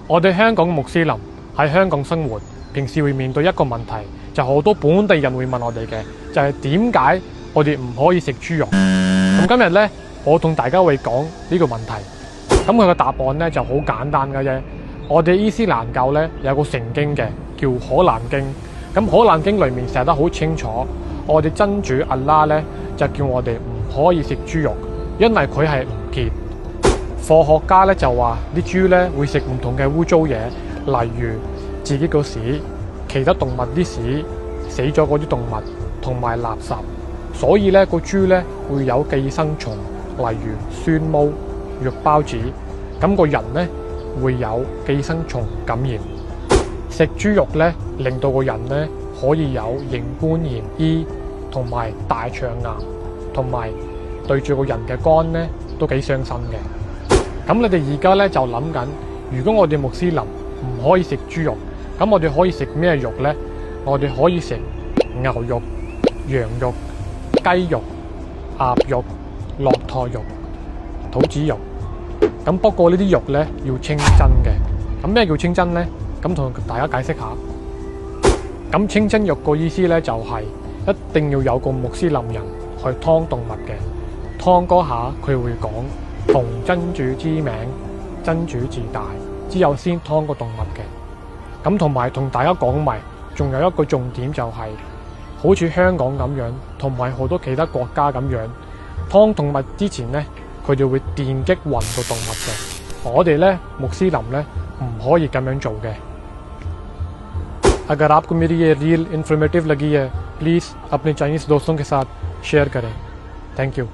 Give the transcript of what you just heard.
我哋香港嘅穆斯林喺香港生活，平時會面對一個問題，就好多本地人會問我哋嘅，就係點解我哋唔可以食豬肉？咁今日呢，我同大家會講呢個問題。咁佢嘅答案呢就好簡單嘅啫。我哋伊斯蘭教呢有個聖經嘅，叫《可蘭經》。咁《可蘭經》裏面寫得好清楚，我哋真主阿拉呢就叫我哋唔可以食豬肉，因為佢係唔潔。科學家咧就話啲豬咧會食唔同嘅污糟嘢，例如自己個屎、其他動物啲屎、死咗嗰啲動物同埋垃圾，所以咧個豬咧會有寄生蟲，例如酸毛、肉孢子，咁個人咧會有寄生蟲感染。食豬肉咧令到個人咧可以有型冠炎 E 同埋大腸癌，同埋對住個人嘅肝咧都幾傷心嘅。咁你哋而家咧就諗緊，如果我哋穆斯林唔可以食豬肉，咁我哋可以食咩肉呢？我哋可以食牛肉、羊肉、雞肉、鴨肉、駱駝肉、兔子肉。咁不過呢啲肉咧要清真嘅。咁咩叫清真呢？咁同大家解釋下。咁清真肉個意思咧就係一定要有個穆斯林人去劏動物嘅，劏嗰下佢會講奉真主之名，真主至大，之後先劏個動物嘅。咁同埋同大家講埋，仲有一個重點就係，好似香港咁樣，同埋好多其他國家咁樣，劏動物之前呢，佢哋會電擊暈個動物嘅。我哋呢，穆斯林呢，唔可以咁樣做嘅。अगर आपको मेरी ये रील इन्फॉर्मेटिव लगी है, प्लीज़ अपने चाइनीज़ दोस्तों के साथ शेयर करें। Thank you.